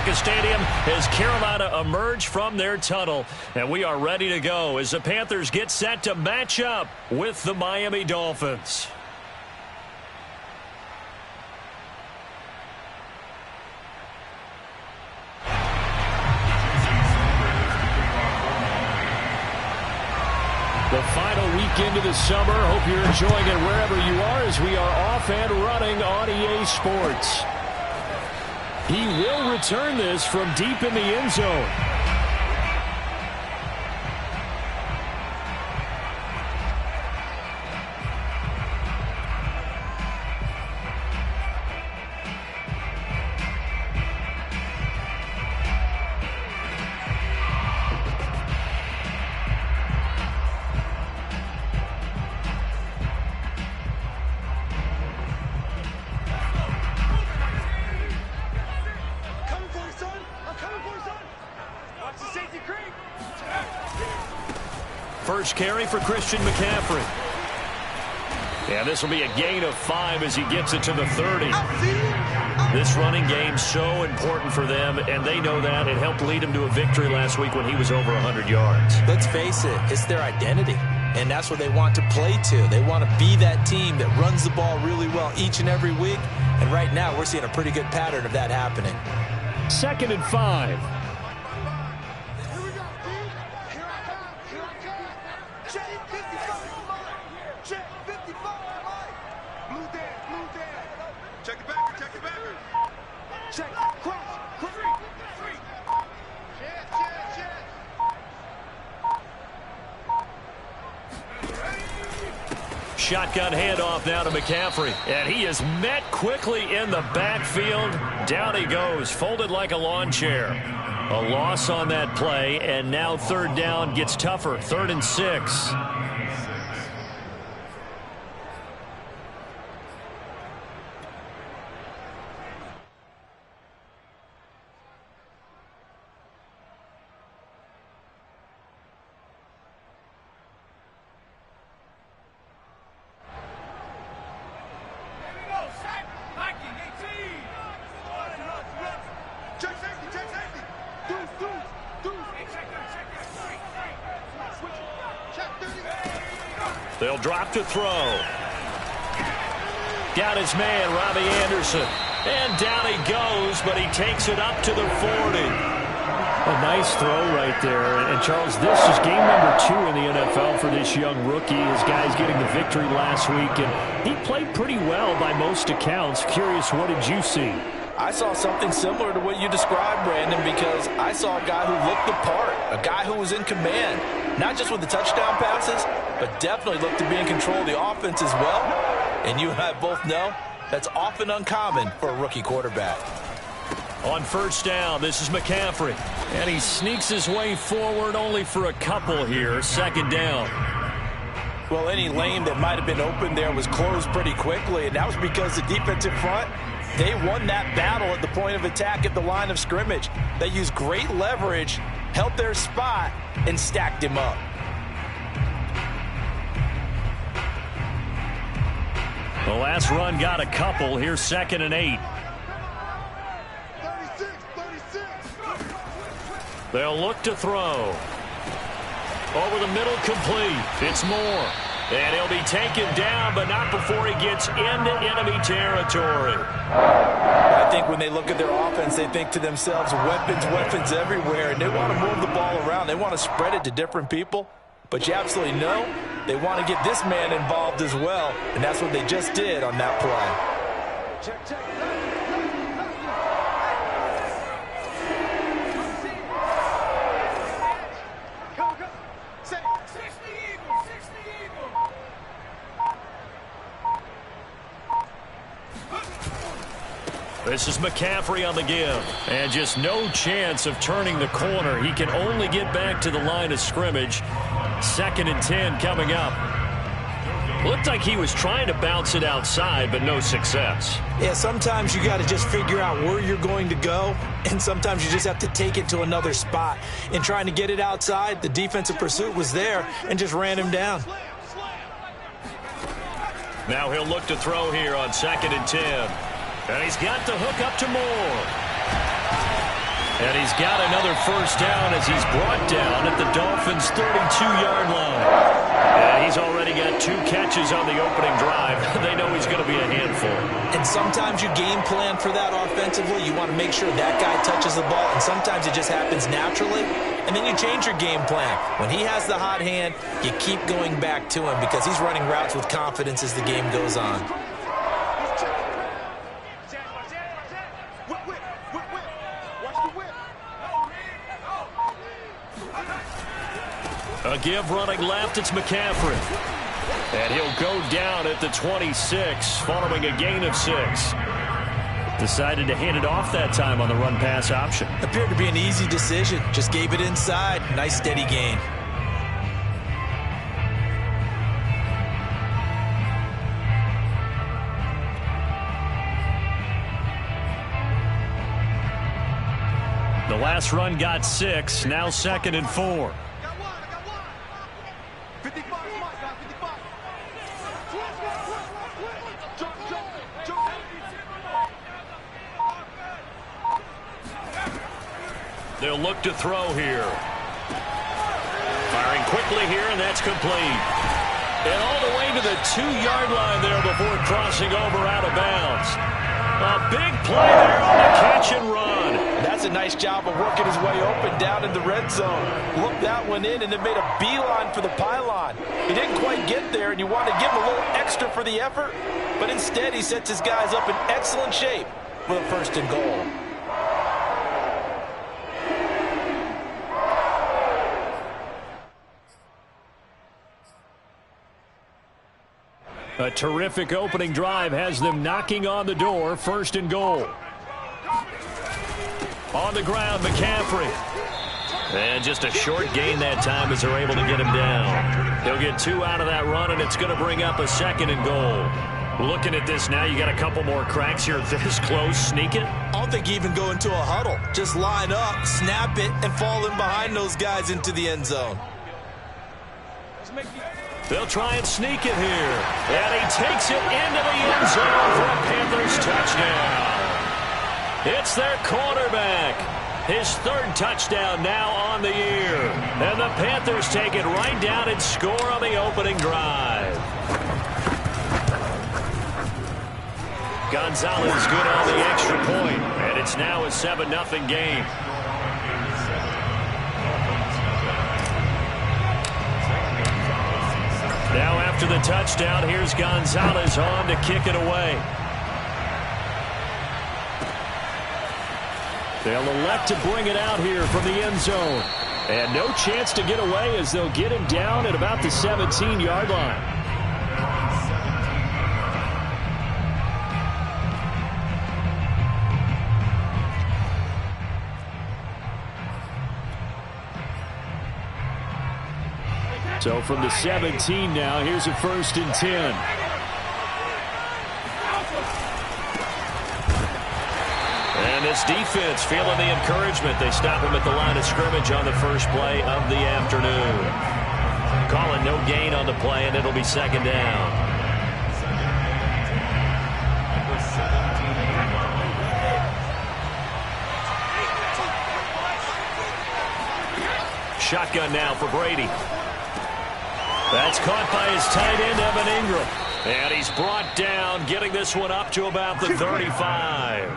America Stadium as Carolina emerge from their tunnel. And we are ready to go as the Panthers get set to match up with the Miami Dolphins. The final weekend of the summer. Hope you're enjoying it wherever you are as we are off and running on EA Sports. He will return this from deep in the end zone. First carry for Christian McCaffrey. And this will be a gain of 5 as he gets it to the 30. This running game so important for them, and they know that. It helped lead him to a victory last week when he was over 100 yards. Let's face it, it's their identity, and that's what they want to play to. They want to be that team that runs the ball really well each and every week, and right now we're seeing a pretty good pattern of that happening. 2nd and 5. Shotgun handoff now to McCaffrey. And he is met quickly in the backfield. Down he goes, folded like a lawn chair. A loss on that play, and now 3rd down gets tougher. 3rd and 6. They'll drop to throw. Got his man, Robbie Anderson. And down he goes, but he takes it up to the 40. A nice throw right there. And Charles, this is game number 2 in the NFL for this young rookie. His guys getting the victory last week, and he played pretty well by most accounts. Curious, what did you see? I saw something similar to what you described, Brandon, because I saw a guy who looked the part, a guy who was in command, not just with the touchdown passes, but definitely looked to be in control of the offense as well. And you and I both know that's often uncommon for a rookie quarterback. On 1st down, this is McCaffrey. And he sneaks his way forward only for a couple here. 2nd down. Well, any lane that might have been open there was closed pretty quickly, and that was because the defensive front, they won that battle at the point of attack at the line of scrimmage. They used great leverage, held their spot, and stacked him up. The last run got a couple. Here's 2nd and 8. They'll look to throw. Over the middle, complete. It's Moore. And he'll be taken down, but not before he gets into enemy territory. I think when they look at their offense, they think to themselves, weapons, weapons everywhere, and they want to move the ball around. They want to spread it to different people. But you absolutely know they want to get this man involved as well, and that's what they just did on that play. Check, check. This is McCaffrey on the give. And just no chance of turning the corner. He can only get back to the line of scrimmage. 2nd and 10 coming up. Looked like he was trying to bounce it outside, but no success. Yeah, sometimes you got to just figure out where you're going to go, and sometimes you just have to take it to another spot. In trying to get it outside, the defensive pursuit was there and just ran him down. Now he'll look to throw here on 2nd and 10. And he's got the hook up to Moore. And he's got another first down as he's brought down at the Dolphins' 32-yard line. And he's already got 2 catches on the opening drive. They know he's going to be a handful. And sometimes you game plan for that offensively. You want to make sure that guy touches the ball, and sometimes it just happens naturally. And then you change your game plan. When he has the hot hand, you keep going back to him because he's running routes with confidence as the game goes on. A give running left, it's McCaffrey. And he'll go down at the 26 following a gain of 6. Decided to hand it off that time on the run-pass option. Appeared to be an easy decision. Just gave it inside. Nice steady gain. The last run got 6. Now 2nd and 4. They'll look to throw here. Firing quickly here, and that's complete. And all the way to the 2-yard line there before crossing over out of bounds. A big play there on the catch and run. That's a nice job of working his way open down in the red zone. Looked that one in and then made a beeline for the pylon. He didn't quite get there, and you want to give him a little extra for the effort. But instead, he sets his guys up in excellent shape for the 1st and goal. A terrific opening drive has them knocking on the door. 1st and goal. On the ground, McCaffrey. And just a short gain that time as they're able to get him down. He'll get 2 out of that run, and it's going to bring up a 2nd and goal. Looking at this now, you got a couple more cracks here this close. Sneak it? I don't think you even go into a huddle. Just line up, snap it, and fall in behind those guys into the end zone. They'll try and sneak it here. And he takes it into the end zone for a Panthers touchdown. It's their quarterback. His 3rd touchdown now on the year. And the Panthers take it right down and score on the opening drive. Gonzalez good on the extra point. And it's now a 7-0 game. Now after the touchdown, here's Gonzalez on to kick it away. They'll elect to bring it out here from the end zone. And no chance to get away as they'll get him down at about the 17-yard line. So from the 17 now, here's a 1st and 10. And this defense feeling the encouragement. They stop him at the line of scrimmage on the first play of the afternoon. Calling no gain on the play, and it'll be 2nd down. Shotgun now for Brady. That's caught by his tight end, Evan Ingram. And he's brought down, getting this one up to about the 35.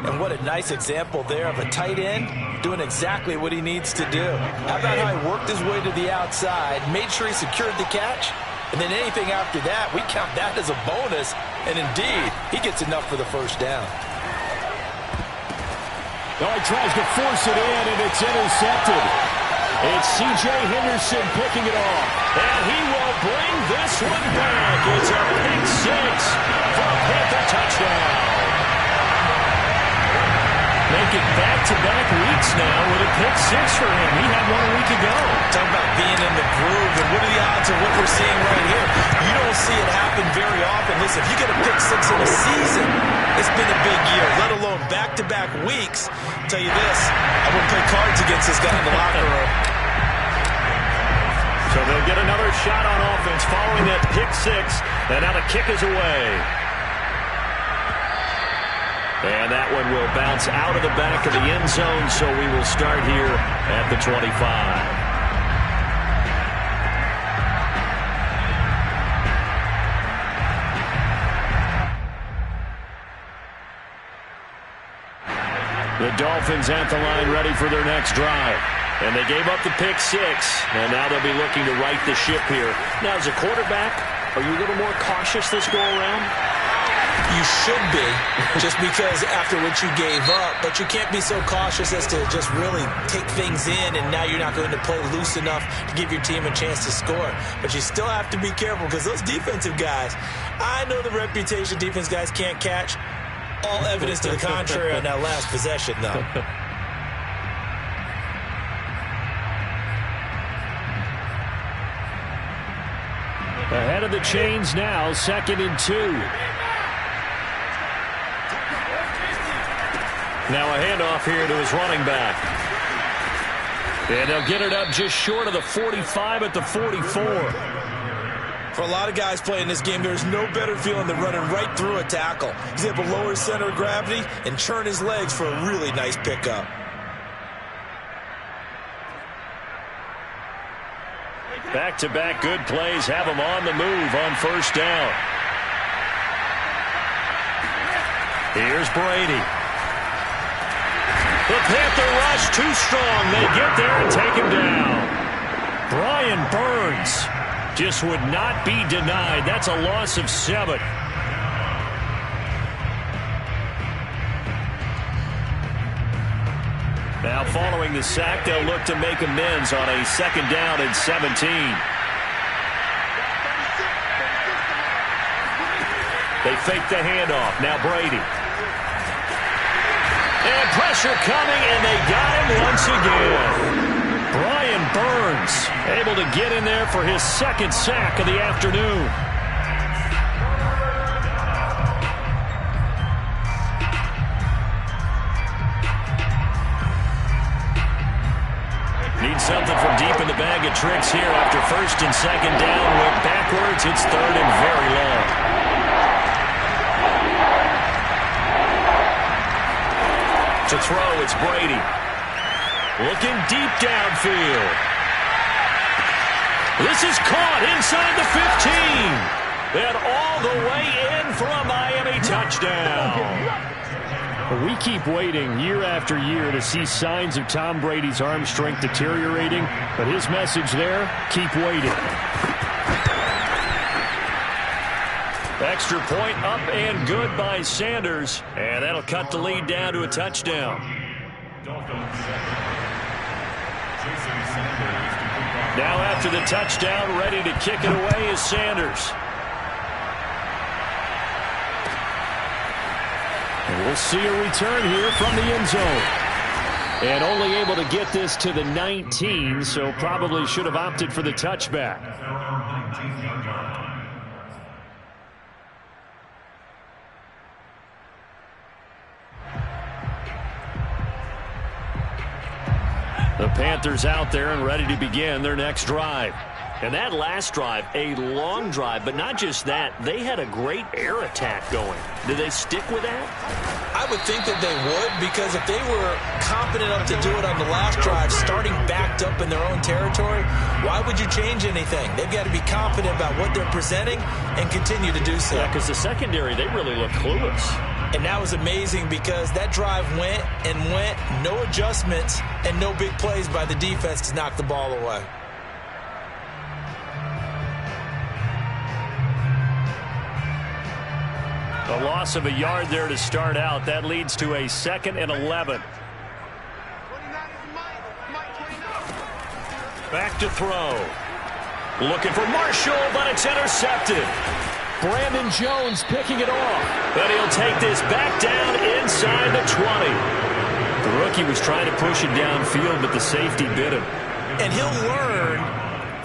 And what a nice example there of a tight end doing exactly what he needs to do. How about how he worked his way to the outside, made sure he secured the catch, and then anything after that, we count that as a bonus. And indeed, he gets enough for the 1st down. Oh, he tries to force it in, and it's intercepted. It's C.J. Henderson picking it off. And he will bring this one back. It's a pick 6 for a Panther touchdown. Make it back-to-back weeks now with a pick 6 for him. He had one a week ago. Talk about being in the groove, and what are the odds of what we're seeing right here? You don't see it happen very often. Listen, if you get a pick 6 in a season, it's been a big year, let alone back-to-back weeks. I'll tell you this, I would play cards against this guy in the locker room. So they'll get another shot on offense following that pick 6, and now the kick is away. And that one will bounce out of the back of the end zone, so we will start here at the 25. The Dolphins at the line ready for their next drive. And they gave up the pick six, and now they'll be looking to right the ship here. Now, as a quarterback, are you a little more cautious this go-around? You should be, just because after what you gave up, but you can't be so cautious as to just really take things in, and now you're not going to play loose enough to give your team a chance to score. But you still have to be careful, because those defensive guys, I know the reputation defense guys can't catch. All evidence to the contrary on that last possession, though. Ahead of the chains now, 2nd and 2. Now a handoff here to his running back. And they'll get it up just short of the 45 at the 44. For a lot of guys playing this game, there's no better feeling than running right through a tackle. He's able to lower his center of gravity and churn his legs for a really nice pickup. Back-to-back good plays have him on the move on first down. Here's Brady. The Panther rush too strong. They get there and take him down. Brian Burns just would not be denied. That's a loss of 7. Now following the sack, they'll look to make amends on a 2nd down and 17. They fake the handoff. Now Brady. And pressure coming, and they got him once again. Brian Burns able to get in there for his 2nd sack of the afternoon. Need something from deep in the bag of tricks here after 1st and 2nd down. Went backwards. It's 3rd and very long. To throw, it's Brady. Looking deep downfield. This is caught inside the 15. And all the way in for a Miami touchdown. We keep waiting year after year to see signs of Tom Brady's arm strength deteriorating. But his message there, keep waiting. Extra point up and good by Sanders. And that'll cut the lead down to a touchdown. Now after the touchdown, ready to kick it away is Sanders. And we'll see a return here from the end zone. And only able to get this to the 19, so probably should have opted for the touchback. The Panthers out there and ready to begin their next drive. And that last drive, a long drive, but not just that. They had a great air attack going. Did they stick with that? I would think that they would, because if they were confident enough to do it on the last drive, starting backed up in their own territory, why would you change anything? They've got to be confident about what they're presenting and continue to do so. Yeah, because the secondary, they really look clueless. And that was amazing because that drive went and went, no adjustments and no big plays by the defense to knock the ball away. A loss of a yard there to start out. That leads to a 2nd and 11. Back to throw. Looking for Marshall, but it's intercepted. Brandon Jones picking it off. But he'll take this back down inside the 20. The rookie was trying to push it downfield, but the safety bit him. And he'll learn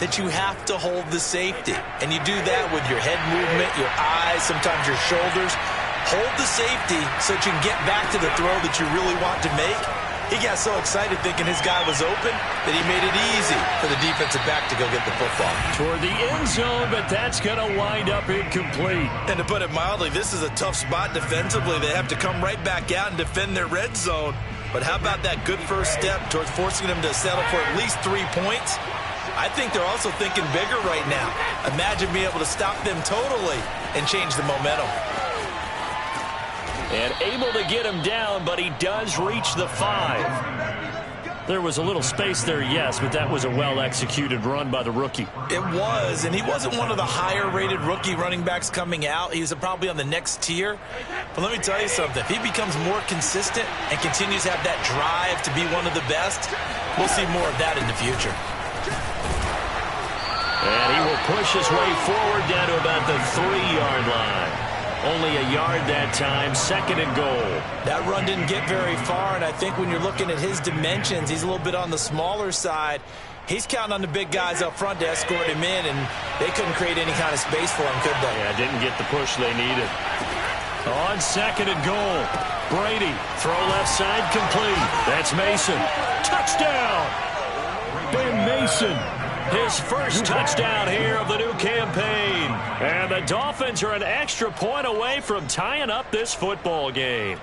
that you have to hold the safety. And you do that with your head movement, your eyes, sometimes your shoulders. Hold the safety so that you can get back to the throw that you really want to make. He got so excited thinking his guy was open that he made it easy for the defensive back to go get the football. Toward the end zone, but that's going to wind up incomplete. And to put it mildly, this is a tough spot defensively. They have to come right back out and defend their red zone. But how about that good first step towards forcing them to settle for at least 3 points? I think they're also thinking bigger right now. Imagine being able to stop them totally and change the momentum. And able to get him down, but he does reach the 5. There was a little space there, yes, but that was a well-executed run by the rookie. It was, and he wasn't one of the higher-rated rookie running backs coming out. He was probably on the next tier. But let me tell you something. If he becomes more consistent and continues to have that drive to be one of the best, we'll see more of that in the future. And he will push his way forward down to about the 3-yard line. Only a yard that time, 2nd and goal. That run didn't get very far, and I think when you're looking at his dimensions, he's a little bit on the smaller side. He's counting on the big guys up front to escort him in, and they couldn't create any kind of space for him, could they? Yeah, didn't get the push they needed. On 2nd and goal, Brady, throw left side complete. That's Mason. Touchdown! Ben Mason. His first touchdown here of the new campaign. And the Dolphins are an extra point away from tying up this football game.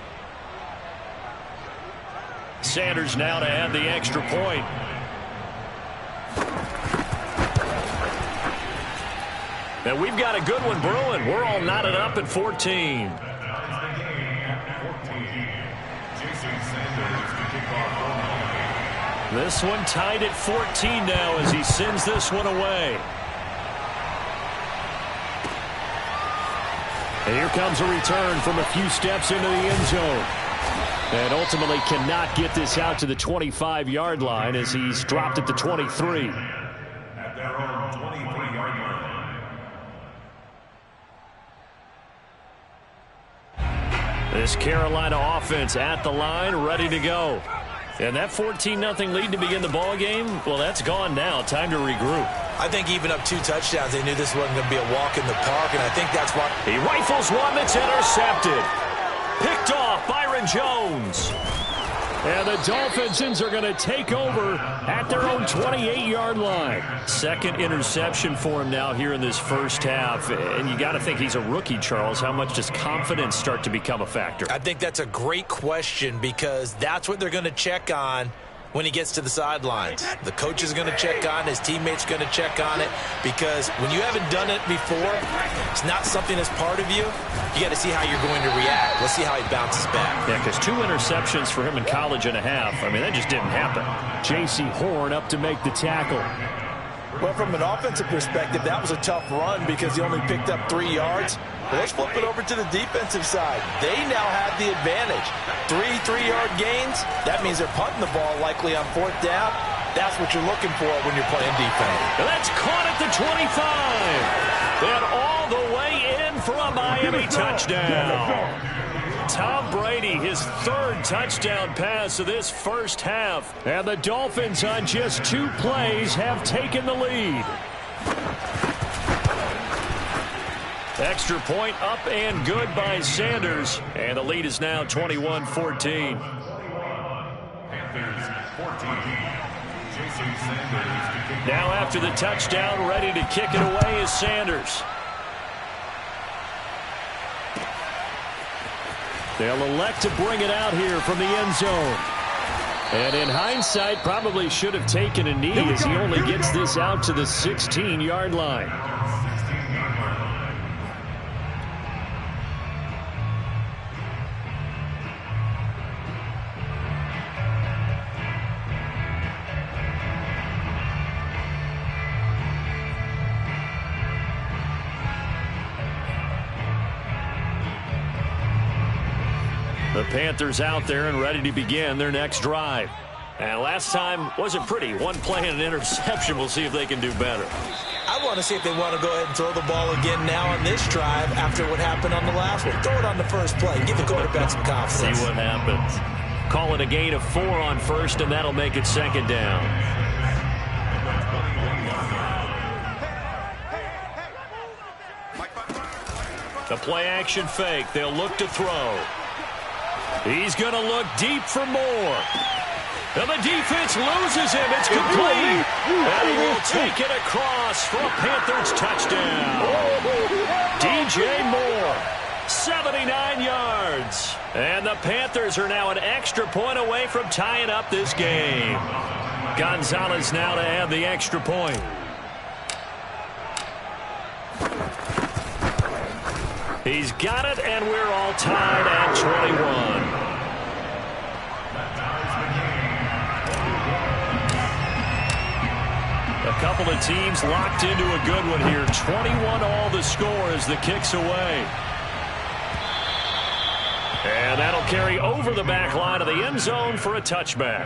Sanders now to add the extra point. And we've got a good one brewing. We're all knotted up at 14. This one tied at 14 now as he sends this one away. And here comes a return from a few steps into the end zone. And ultimately cannot get this out to the 25-yard line as he's dropped at the 23. At their own 23-yard line. This Carolina offense at the line, ready to go. And that 14-0 lead to begin the ball game, well, that's gone now. Time to regroup. I think even up 2 touchdowns, they knew this wasn't going to be a walk in the park, and I think that's why. He rifles one that's intercepted. Picked off Byron Jones. And the Dolphins are going to take over at their own 28-yard line. 2nd interception for him now here in this first half. And you got to think he's a rookie, Charles. How much does confidence start to become a factor? I think that's a great question because that's what they're going to check on when he gets to the sidelines. The coach is going to check on it. His teammates are going to check on it because when you haven't done it before, it's not something that's part of you. You got to see how you're going to react. Let's see how he bounces back. Yeah, because 2 interceptions for him in college and a half. I mean, that just didn't happen. J.C. Horn up to make the tackle. Well, from an offensive perspective, that was a tough run because he only picked up 3 yards. But let's flip it over to the defensive side. They now have the advantage. 3-3-yard gains, that means they're punting the ball likely on 4th down. That's what you're looking for when you're playing defense. And that's caught at the 25. And all the way in for a Miami touchdown. Tom Brady, his 3rd touchdown pass of this first half. And the Dolphins on just 2 plays have taken the lead. Extra point up and good by Sanders. And the lead is now 21-14. Now after the touchdown, ready to kick it away is Sanders. They'll elect to bring it out here from the end zone. And in hindsight, probably should have taken a knee as he only gets this out to the 16-yard line. The Panthers out there and ready to begin their next drive. And last time wasn't pretty. 1 play and an interception. We'll see if they can do better. I want to see if they want to go ahead and throw the ball again now on this drive after what happened on the last one. Throw it on the first play. Give the quarterback some confidence. See what happens. Call it a gain of 4 on first, and that'll make it 2nd down. The play action fake. They'll look to throw. He's going to look deep for more. And the defense loses him. It's complete. And he will take it across for a Panthers touchdown. DJ Moore, 79 yards. And the Panthers are now an extra point away from tying up this game. Gonzalez now to add the extra point. He's got it, and we're all tied at 21. A couple of teams locked into a good one here. 21 all the score as the kick's away. And that'll carry over the back line of the end zone for a touchback.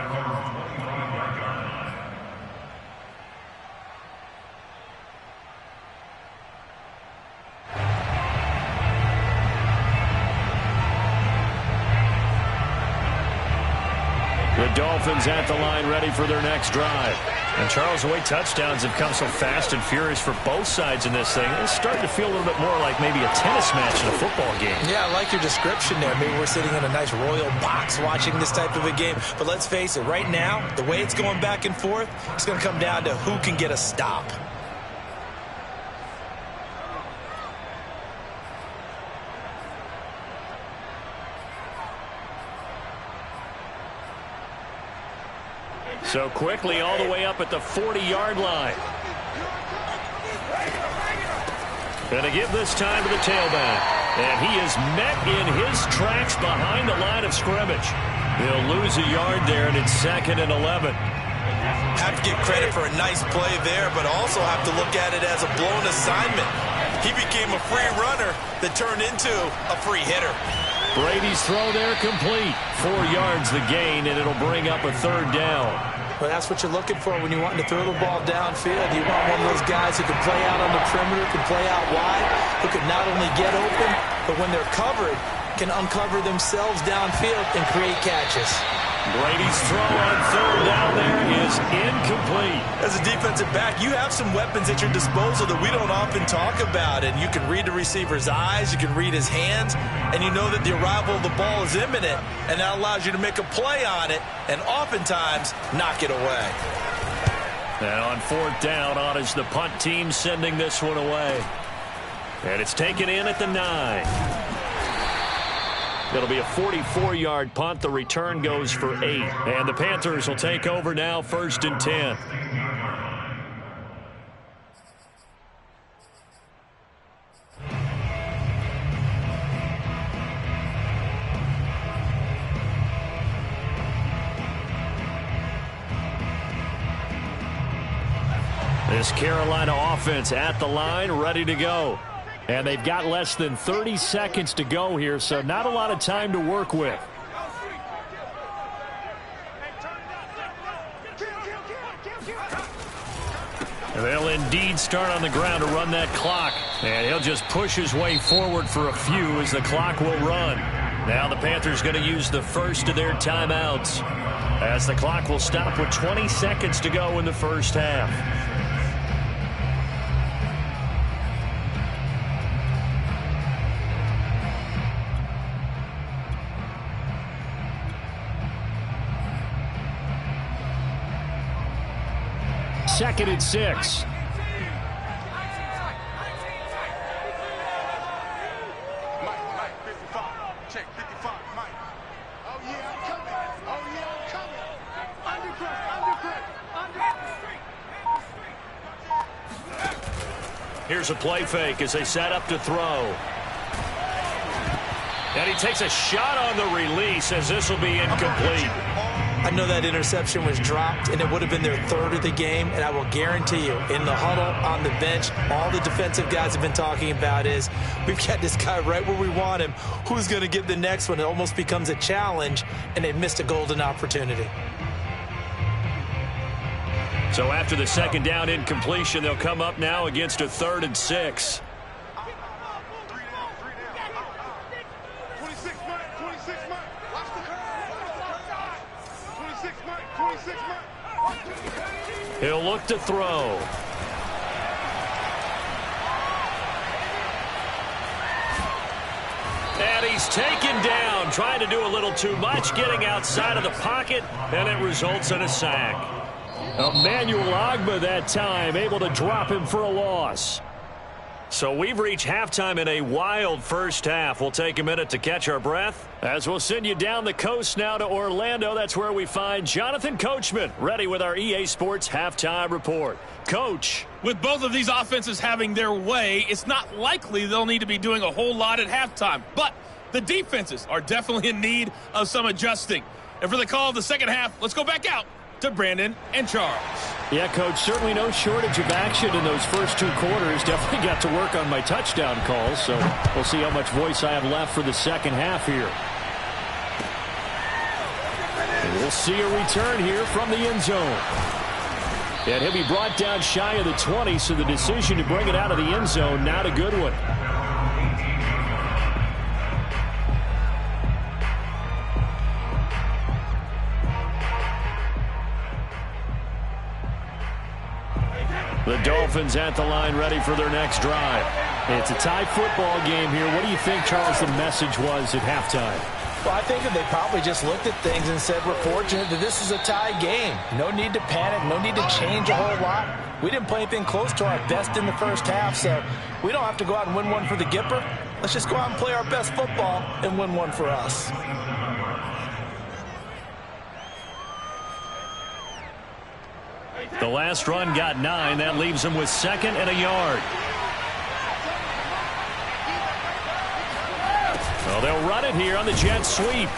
The Dolphins at the line ready for their next drive. And Charles, the way touchdowns have come so fast and furious for both sides in this thing, it's starting to feel a little bit more like maybe a tennis match in a football game. Yeah, I like your description there. Maybe we're sitting in a nice royal box watching this type of a game. But let's face it, right now, the way it's going back and forth, it's going to come down to who can get a stop. So quickly all the way up at the 40-yard line. And to give this time to the tailback. And he is met in his tracks behind the line of scrimmage. He'll lose a yard there, and it's 2nd and 11. Have to give credit for a nice play there, but also have to look at it as a blown assignment. He became a free runner that turned into a free hitter. Brady's throw there complete. 4 yards the gain, and it'll bring up a 3rd down. Well, that's what you're looking for when you want to throw the ball downfield. You want one of those guys who can play out on the perimeter, can play out wide, who can not only get open, but when they're covered, can uncover themselves downfield and create catches. Brady's throw on 3rd down there is incomplete. As a defensive back, you have some weapons at your disposal that we don't often talk about. And you can read the receiver's eyes, you can read his hands, and you know that the arrival of the ball is imminent, and that allows you to make a play on it and oftentimes knock it away. And on 4th down, on is the punt team sending this one away. And it's taken in at the 9. It'll be a 44-yard punt. The return goes for 8. And the Panthers will take over now, 1st and 10. This Carolina offense at the line, ready to go. And they've got less than 30 seconds to go here, so not a lot of time to work with. And they'll indeed start on the ground to run that clock. And he'll just push his way forward for a few as the clock will run. Now the Panthers going to use the first of their timeouts as the clock will stop with 20 seconds to go in the first half. Second and 6. Here's a play fake as they set up to throw. And he takes a shot on the release as this will be incomplete. I know that interception was dropped, and it would have been their 3rd of the game, and I will guarantee you, in the huddle, on the bench, all the defensive guys have been talking about is, we've got this guy right where we want him. Who's going to get the next one? It almost becomes a challenge, and they missed a golden opportunity. So after the 2nd down incompletion, they'll come up now against a 3rd and 6. He'll look to throw. And he he's taken down, trying to do a little too much, getting outside of the pocket, and it results in a sack. Emmanuel Ogbah that time, able to drop him for a loss. So we've reached halftime in a wild first half. We'll take a minute to catch our breath as we'll send you down the coast now to Orlando. That's where we find Jonathan Coachman, ready with our EA Sports Halftime Report. Coach. With both of these offenses having their way, it's not likely they'll need to be doing a whole lot at halftime. But the defenses are definitely in need of some adjusting. And for the call of the second half, let's go back out to Brandon and Charles. Yeah, Coach, certainly no shortage of action in those first two quarters. Definitely got to work on my touchdown calls, so we'll see how much voice I have left for the second half here. And we'll see a return here from the end zone. And he'll be brought down shy of the 20, so the decision to bring it out of the end zone, not a good one. The Dolphins at the line ready for their next drive. It's a tie football game here. What do you think, Charles, the message was at halftime? Well, I think that they probably just looked at things and said, we're fortunate that this is a tie game. No need to panic. No need to change a whole lot. We didn't play anything close to our best in the first half, so we don't have to go out and win one for the Gipper. Let's just go out and play our best football and win one for us. The last run got 9. That leaves him with 2nd and a yard. Well, they'll run it here on the jet sweep.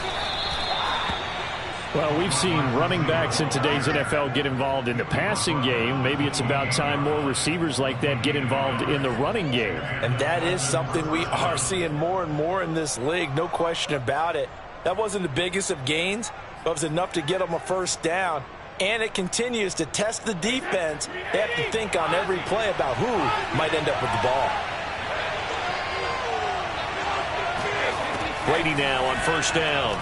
Well, we've seen running backs in today's NFL get involved in the passing game. Maybe it's about time more receivers like that get involved in the running game. And that is something we are seeing more and more in this league, no question about it. That wasn't the biggest of gains, but it was enough to get them a first down. And it continues to test the defense. They have to think on every play about who might end up with the ball. Brady now on first down.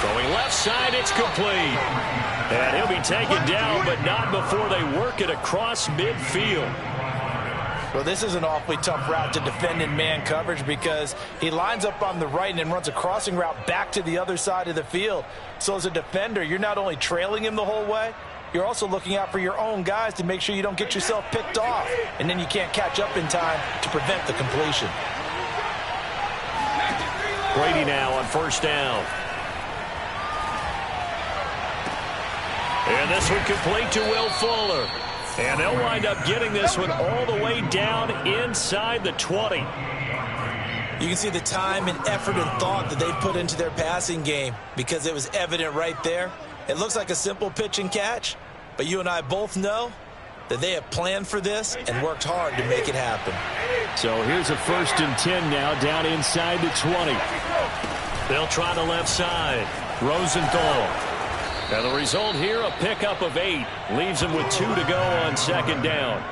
Throwing left side, it's complete. And he'll be taken down, but not before they work it across midfield. Well, this is an awfully tough route to defend in man coverage because he lines up on the right and then runs a crossing route back to the other side of the field. So as a defender, you're not only trailing him the whole way, you're also looking out for your own guys to make sure you don't get yourself picked off. And then you can't catch up in time to prevent the completion. Brady now on first down. And this one complete to Will Fuller. And they'll wind up getting this one all the way down inside the 20. You can see the time and effort and thought that they put into their passing game because it was evident right there. It looks like a simple pitch and catch, but you and I both know that they have planned for this and worked hard to make it happen. So here's a 1st and 10 now down inside the 20. They'll try the left side. Rosenthal. And the result here, a pickup of 8. Leaves him with 2 to go on second down.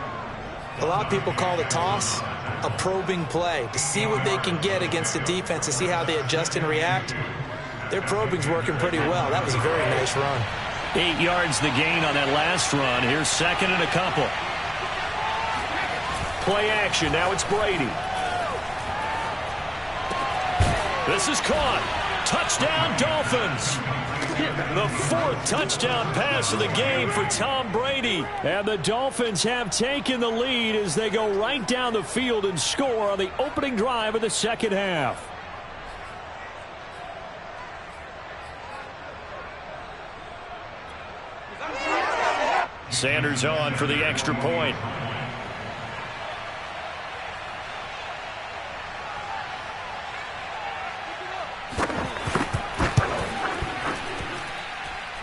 A lot of people call the toss a probing play to see what they can get against the defense, to see how they adjust and react. Their probing's working pretty well. That was a very nice run. 8 yards the gain on that last run. Here's 2nd and a couple. Play action. Now it's Brady. This is caught. Touchdown, Dolphins. The 4th touchdown pass of the game for Tom Brady. And the Dolphins have taken the lead as they go right down the field and score on the opening drive of the second half. Sanders on for the extra point.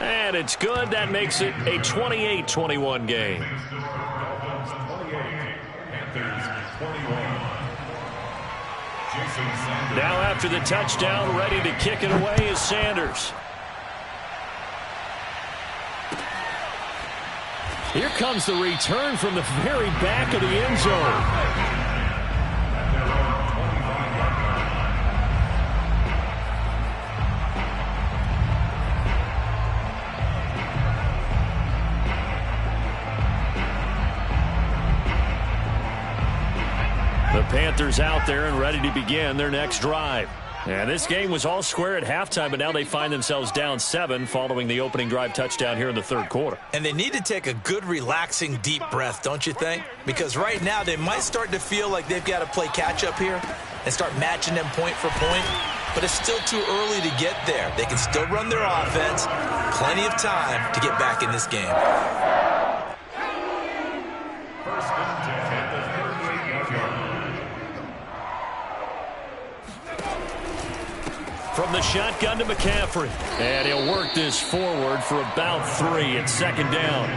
And it's good. That makes it a 28-21 game. Now after the touchdown, ready to kick it away is Sanders. Here comes the return from the very back of the end zone. Panthers out there and ready to begin their next drive. And this game was all square at halftime, but now they find themselves down 7 following the opening drive touchdown here in the third quarter. And they need to take a good, relaxing, deep breath, don't you think? Because right now they might start to feel like they've got to play catch-up here and start matching them point for point. But it's still too early to get there. They can still run their offense. Plenty of time to get back in this game. First and 10 at the 38-yard line. From the shotgun to McCaffrey. And he'll work this forward for about 3. It's second down.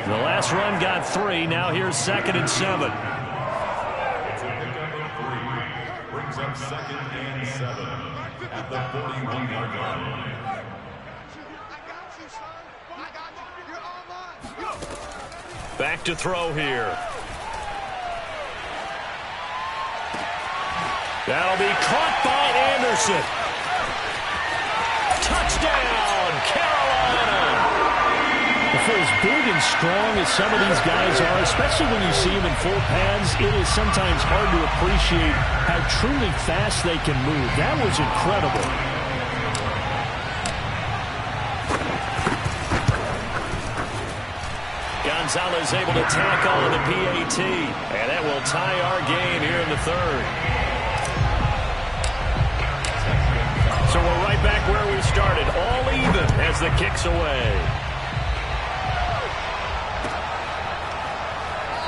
The last run got 3. Now here's 2nd and 7. It's a pickup of 3. Brings up 2nd and 7 at the 41-yard line. Back to throw here. That'll be caught by Anderson. Touchdown, Carolina! For as big and strong as some of these guys are, especially when you see them in full pads, it is sometimes hard to appreciate how truly fast they can move. That was incredible. Gonzalez able to tackle on the PAT, and that will tie our game here in the third. So we're right back where we started, all even as the kick's away.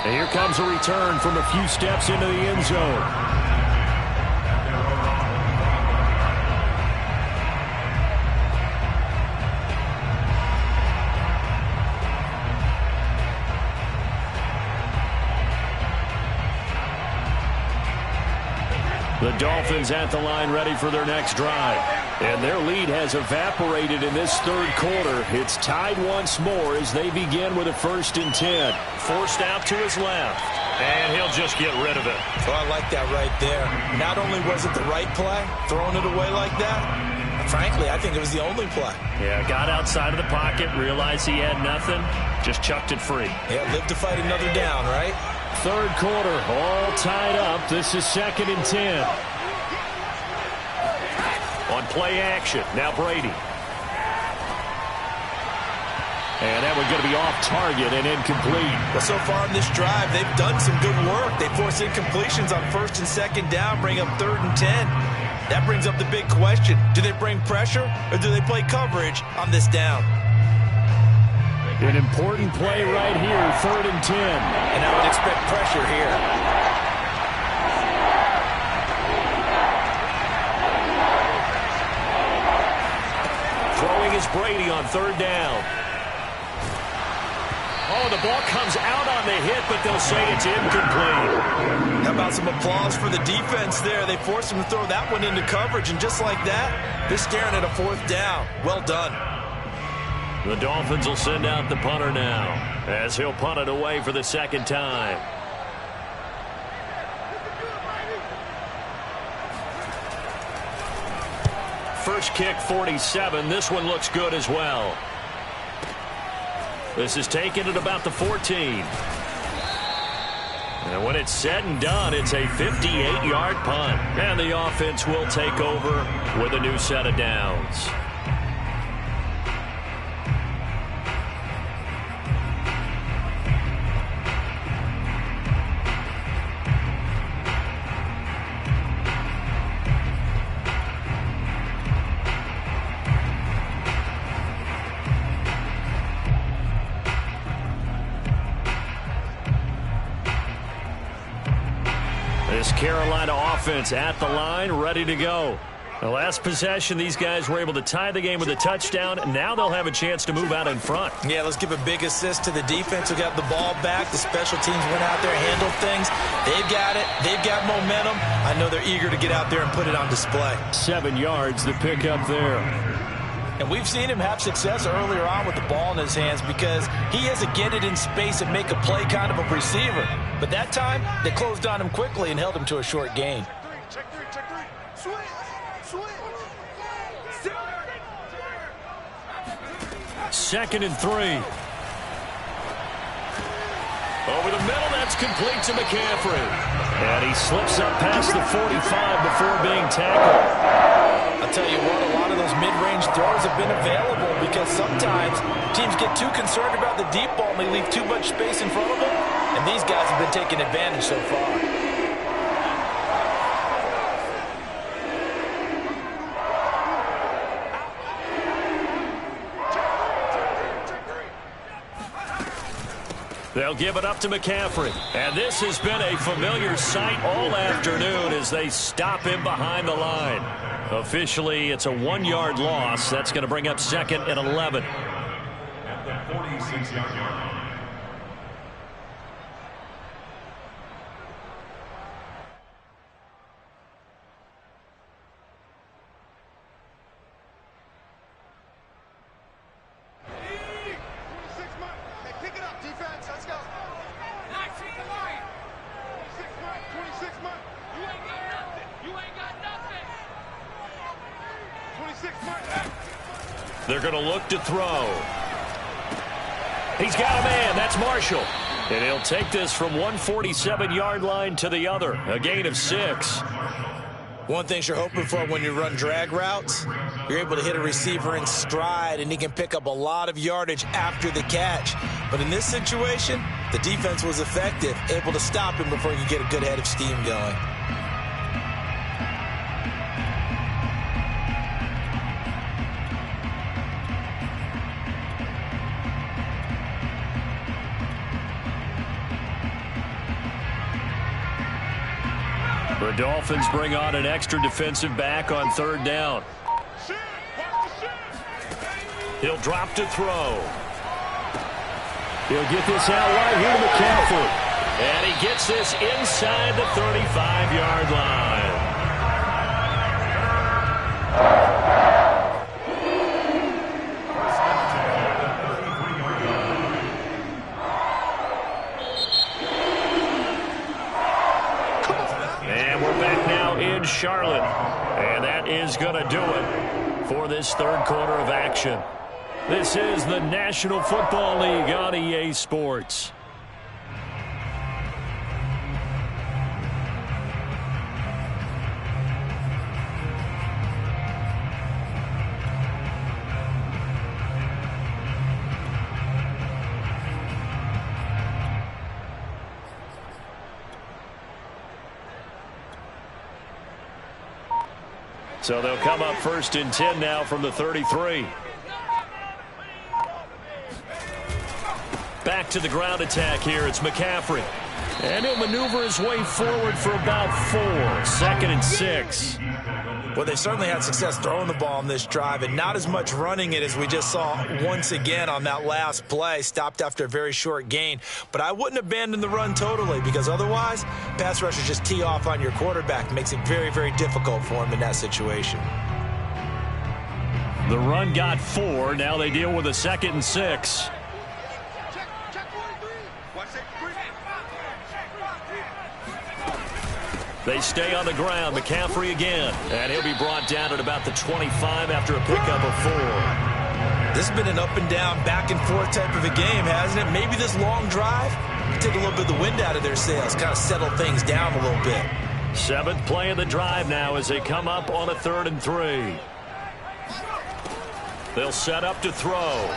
And here comes a return from a few steps into the end zone. The Dolphins at the line ready for their next drive. And their lead has evaporated in this third quarter. It's tied once more as they begin with a 1st and 10. Forced out to his left. And he'll just get rid of it. Oh, I like that right there. Not only was it the right play, throwing it away like that, frankly, I think it was the only play. Yeah, got outside of the pocket, realized he had nothing, just chucked it free. Yeah, live to fight another down, right? Third quarter, all tied up. This is 2nd and 10. On play action, now Brady. And that one's going to be off target and incomplete. Well, so far in this drive, they've done some good work. They force incompletions on 1st and 2nd down, bring up 3rd and 10. That brings up the big question. Do they bring pressure or do they play coverage on this down? An important play right here, 3rd and 10. And I would expect pressure here. Throwing is Brady on 3rd down. Oh, the ball comes out on the hit, but they'll say it's incomplete. How about some applause for the defense there? They forced him to throw that one into coverage, and just like that, they're staring at a 4th down. Well done. The Dolphins will send out the punter now, as he'll punt it away for the 2nd time. First kick, 47. This one looks good as well. This is taken at about the 14. And when it's said and done, it's a 58-yard punt. And the offense will take over with a new set of downs. This Carolina offense at the line, ready to go. The last possession, these guys were able to tie the game with a touchdown. Now they'll have a chance to move out in front. Yeah, let's give a big assist to the defense who got the ball back. The special teams went out there, handled things. They've got it. They've got momentum. I know they're eager to get out there and put it on display. 7 yards, the pickup there. And we've seen him have success earlier on with the ball in his hands because he has to get it in space and make a play kind of a receiver. But that time, they closed on him quickly and held him to a short gain. Check three. Switch. Second and 3. Over the middle, that's complete to McCaffrey. And he slips up past the 45 before being tackled. I'll tell you what, a lot of those mid-range throws have been available because sometimes teams get too concerned about the deep ball and they leave too much space in front of them. And these guys have been taking advantage so far. They'll give it up to McCaffrey. And this has been a familiar sight all afternoon as they stop him behind the line. Officially, it's a 1-yard loss. That's going to bring up 2nd and 11. At the 46-yard line. They're going to look to throw. He's got a man. That's Marshall. And he'll take this from 147-yard line to the other. A gain of 6. One thing you're hoping for when you run drag routes, you're able to hit a receiver in stride, and he can pick up a lot of yardage after the catch. But in this situation, the defense was effective, able to stop him before he could get a good head of steam going. The Dolphins bring on an extra defensive back on 3rd down. He'll drop to throw. He'll get this out right here to McCaffrey. And he gets this inside the 35-yard line. Charlotte, and that is going to do it for this 3rd quarter of action. This is the National Football League on EA Sports. So they'll come up 1st and 10 now from the 33. Back to the ground attack here. It's McCaffrey. And he'll maneuver his way forward for about 4. 2nd and 6. Well, they certainly had success throwing the ball on this drive and not as much running it as we just saw once again on that last play. Stopped after a very short gain. But I wouldn't abandon the run totally because otherwise, pass rushers just tee off on your quarterback. Makes it very, very difficult for him in that situation. The run got 4. Now they deal with a 2nd and 6. They stay on the ground. McCaffrey again. And he'll be brought down at about the 25 after a pickup of 4. This has been an up and down, back and forth type of a game, hasn't it? Maybe this long drive take a little bit of the wind out of their sails, kind of settle things down a little bit. 7th play of the drive now as they come up on a 3rd and 3. They'll set up to throw.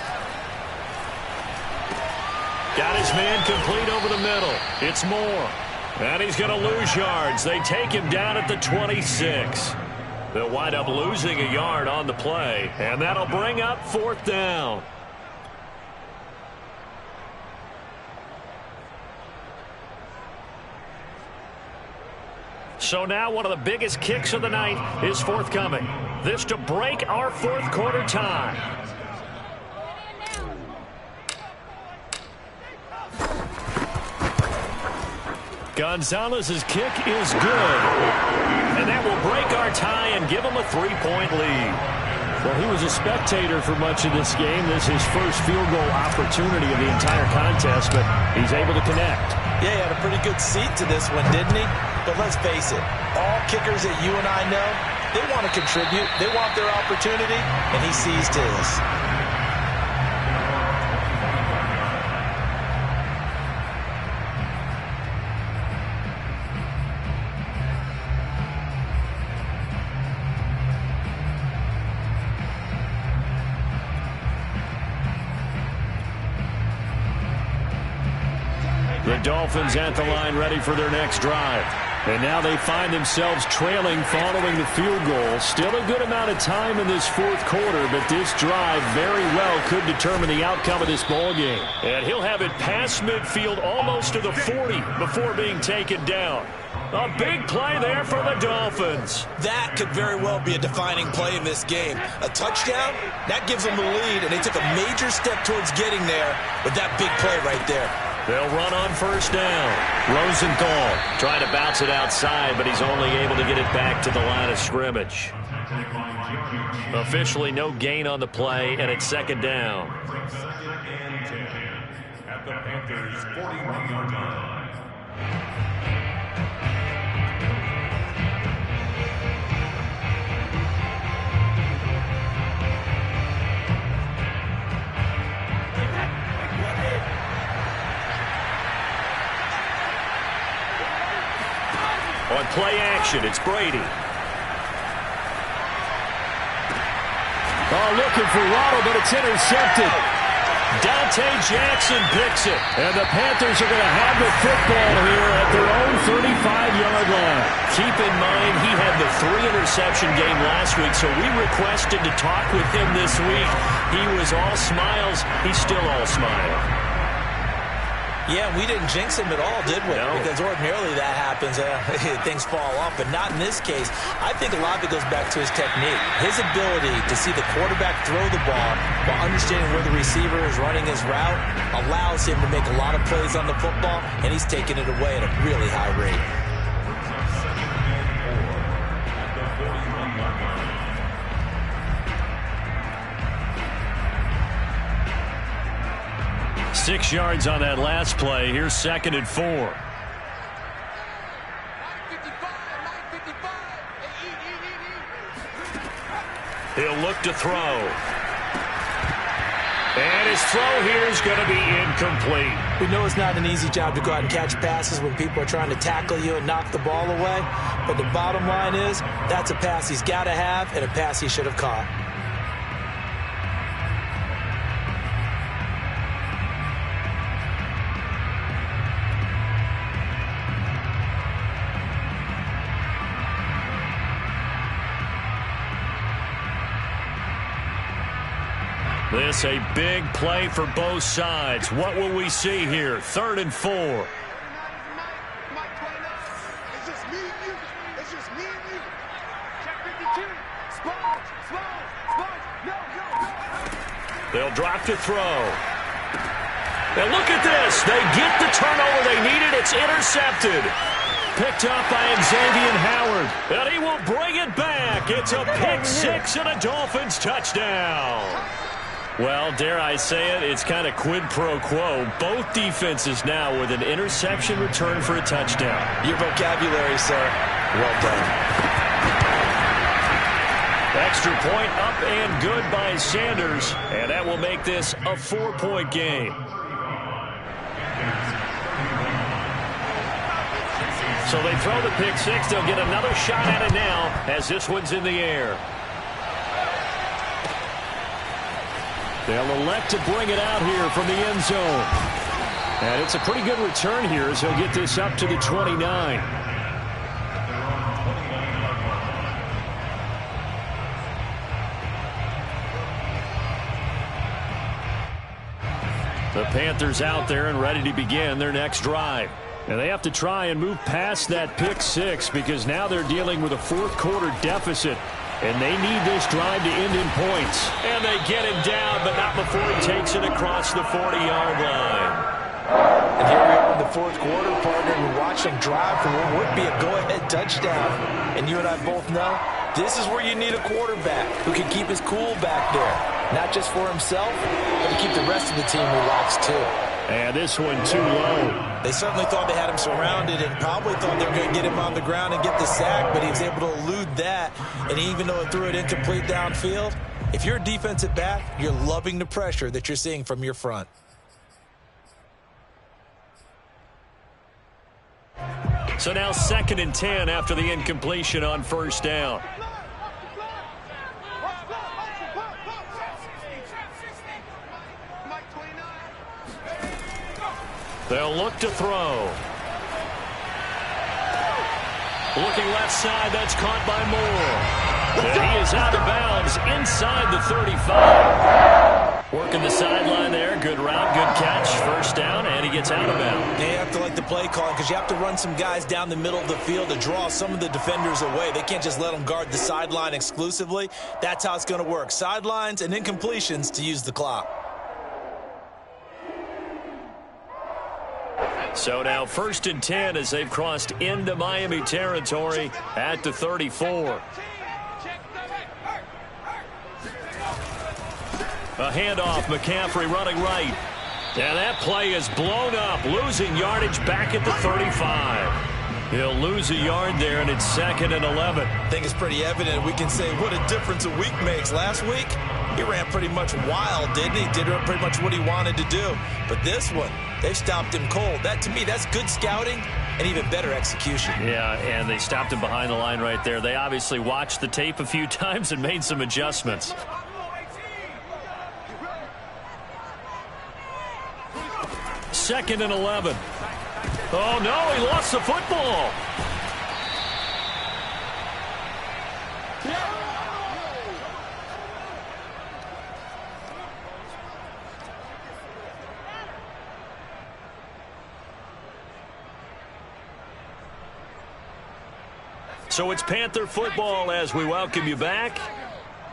Got his man complete over the middle. It's Moore. And he's going to lose yards. They take him down at the 26. They'll wind up losing a yard on the play. And that'll bring up 4th down. So now one of the biggest kicks of the night is forthcoming. This to break our 4th quarter tie. Gonzalez's kick is good. And that will break our tie and give him a 3-point lead. Well, he was a spectator for much of this game. This is his first field goal opportunity of the entire contest, but he's able to connect. Yeah, he had a pretty good seat to this one, didn't he? But let's face it, all kickers that you and I know, they want to contribute. They want their opportunity, and he seized his. The Dolphins at the line ready for their next drive. And now they find themselves trailing following the field goal. Still a good amount of time in this fourth quarter, but this drive very well could determine the outcome of this ball game. And he'll have it past midfield almost to the 40 before being taken down. A big play there for the Dolphins. That could very well be a defining play in this game. A touchdown, that gives them the lead, and they took a major step towards getting there with that big play right there. They'll run on first down. Rosenthal trying to bounce it outside, but he's only able to get it back to the line of scrimmage. Officially no gain on the play, and it's second down. Second and 10 at the Panthers' 41-yard line. On play action, it's Brady. Oh, looking for Waddle, but it's intercepted. Dante Jackson picks it. And the Panthers are going to have the football here at their own 35-yard line. Keep in mind, he had the 3-interception game last week, so we requested to talk with him this week. He was all smiles. He's still all smile. Yeah, we didn't jinx him at all, did we? No. Because ordinarily that happens. Things fall off, but not in this case. I think a lot of it goes back to his technique. His ability to see the quarterback throw the ball while understanding where the receiver is running his route allows him to make a lot of plays on the football, and he's taking it away at a really high rate. Second and 4 at the 41-yard line. 6 yards on that last play. Here's second and 4. He'll look to throw. And his throw here is going to be incomplete. We know it's not an easy job to go out and catch passes when people are trying to tackle you and knock the ball away. But the bottom line is that's a pass he's got to have and a pass he should have caught. This a big play for both sides. What will we see here? 3rd and 4. It's just me and you. It's just me and you. Check 52. Sponge. No. They'll drop to throw. And look at this. They get the turnover they needed. It's intercepted. Picked up by Xavier Howard. And he will bring it back. It's a pick six and a Dolphins touchdown. Well, dare I say it, it's kind of quid pro quo. Both defenses now with an interception return for a touchdown. Your vocabulary, sir. Well done. Extra point up and good by Sanders. And that will make this a 4-point game. So they throw the pick six. They'll get another shot at it now as this one's in the air. They'll elect to bring it out here from the end zone. And it's a pretty good return here as he'll get this up to the 29. The Panthers out there and ready to begin their next drive. And they have to try and move past that pick six because now they're dealing with a fourth quarter deficit. And they need this drive to end in points. And they get him down, but not before he takes it across the 40-yard line. And here we are in the fourth quarter, partner, and we watch them drive for what would be a go-ahead touchdown. And you and I both know this is where you need a quarterback who can keep his cool back there. Not just for himself, but to keep the rest of the team relaxed too. And this one too low. They certainly thought they had him surrounded and probably thought they were going to get him on the ground and get the sack, but he was able to elude that. And even though it threw it incomplete downfield, if you're a defensive back, you're loving the pressure that you're seeing from your front. So now 2nd and 10 after the incompletion on first down. They'll look to throw. Looking left side, that's caught by Moore. And he is out of bounds inside the 35. Working the sideline there. Good route, good catch. First down, and he gets out of bounds. They have to like the play calling because you have to run some guys down the middle of the field to draw some of the defenders away. They can't just let them guard the sideline exclusively. That's how it's going to work. Sidelines and incompletions to use the clock. So now 1st and 10 as they've crossed into Miami territory at the 34. A handoff, McCaffrey running right. And that play is blown up, losing yardage back at the 35. He'll lose a yard there, and it's 2nd and 11. I think it's pretty evident. We can say what a difference a week makes. Last week, he ran pretty much wild, didn't he? Did pretty much what he wanted to do. But this one, they've stopped him cold. That, to me, that's good scouting and even better execution. Yeah, and they stopped him behind the line right there. They obviously watched the tape a few times and made some adjustments. 2nd and 11. Oh, no, he lost the football. So it's Panther football as we welcome you back.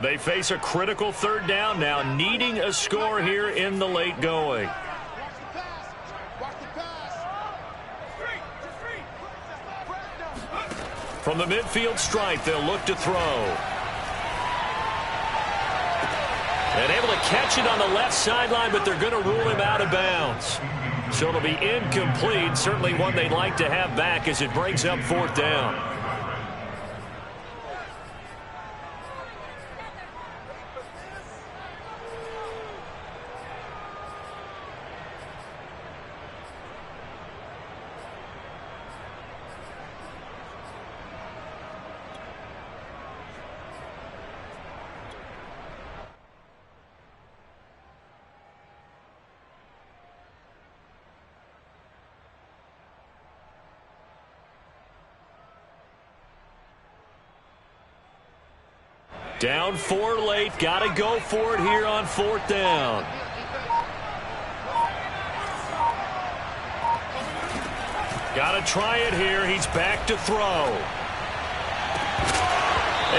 They face a critical 3rd down now, needing a score here in the late going. From the midfield stripe, they'll look to throw. And able to catch it on the left sideline, but they're going to rule him out of bounds. So it'll be incomplete. Certainly one they'd like to have back as it brings up 4th down. Down 4 late. Got to go for it here on 4th down. Got to try it here. He's back to throw.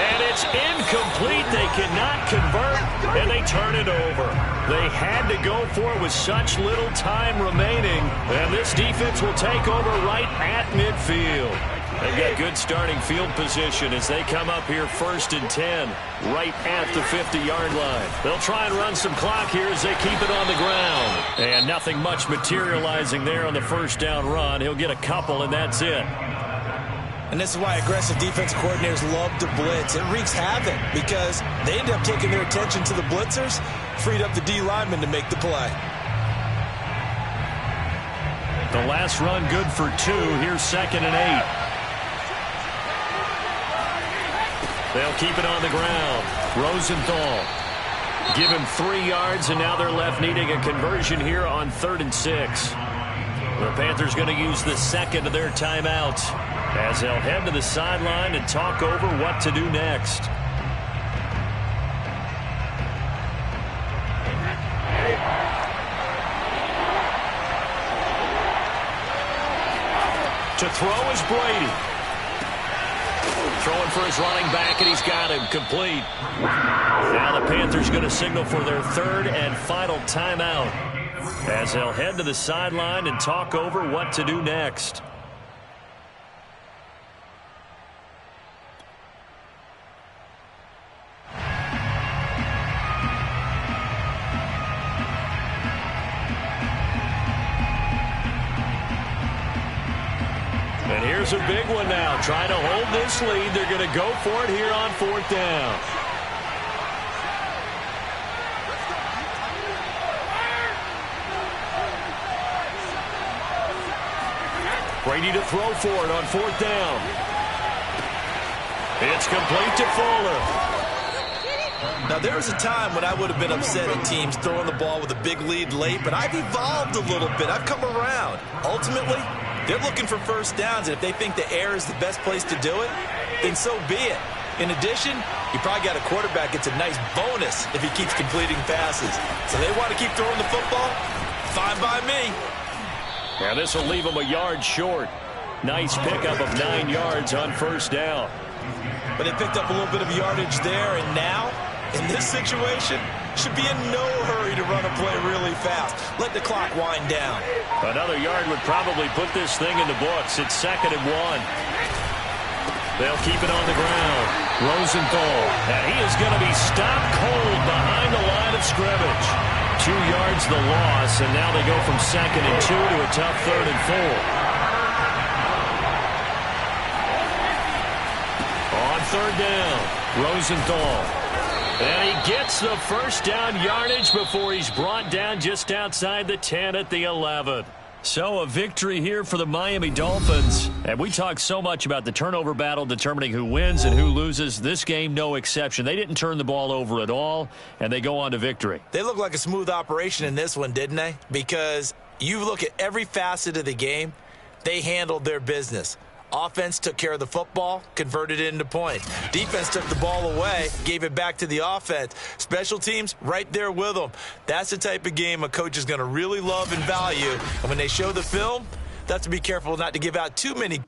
And it's incomplete. They cannot convert, and they turn it over. They had to go for it with such little time remaining. And this defense will take over right at midfield. They've got good starting field position as they come up here 1st and 10, right at the 50-yard line. They'll try and run some clock here as they keep it on the ground. And nothing much materializing there on the 1st down run. He'll get a couple, and that's it. And this is why aggressive defensive coordinators love to blitz. It wreaks havoc because they end up taking their attention to the blitzers, freed up the D lineman to make the play. The last run good for 2. Here's 2nd and 8. They'll keep it on the ground. Rosenthal give him 3 yards, and now they're left needing a conversion here on 3rd and 6. The Panthers going to use the 2nd of their timeouts as they'll head to the sideline and talk over what to do next. To throw is Brady. Throwing for his running back, and he's got him complete. Now the Panthers going to signal for their 3rd and final timeout as they'll head to the sideline and talk over what to do next. And here's a big one now. Trying to hold this lead. They're going to go for it here on 4th down. Brady to throw for it on 4th down. It's complete to Fuller. Now, there was a time when I would have been upset at teams throwing the ball with a big lead late, but I've evolved a little bit. I've come around. Ultimately, they're looking for first downs, and if they think the air is the best place to do it, then so be it. In addition, you probably got a quarterback gets a nice bonus if he keeps completing passes. So they want to keep throwing the football? Fine by me. Now this will leave him a yard short. Nice pickup of 9 yards on first down. But they picked up a little bit of yardage there, and now, in this situation, should be in no hurry to run a play really fast. Let the clock wind down. Another yard would probably put this thing in the books. It's 2nd and 1. They'll keep it on the ground. Rosenthal, and he is going to be stopped cold behind the line of scrimmage. 2 yards the loss, and now they go from 2nd and 2 to a tough 3rd and 4. On 3rd down, Rosenthal. And he gets the first down yardage before he's brought down just outside the 10 at the 11. So a victory here for the Miami Dolphins. And we talk so much about the turnover battle determining who wins and who loses. This game, no exception. They didn't turn the ball over at all, and they go on to victory. They look like a smooth operation in this one, didn't they? Because you look at every facet of the game, they handled their business. Offense took care of the football, converted it into points. Defense took the ball away, gave it back to the offense. Special teams, right there with them. That's the type of game a coach is going to really love and value. And when they show the film, they have to be careful not to give out too many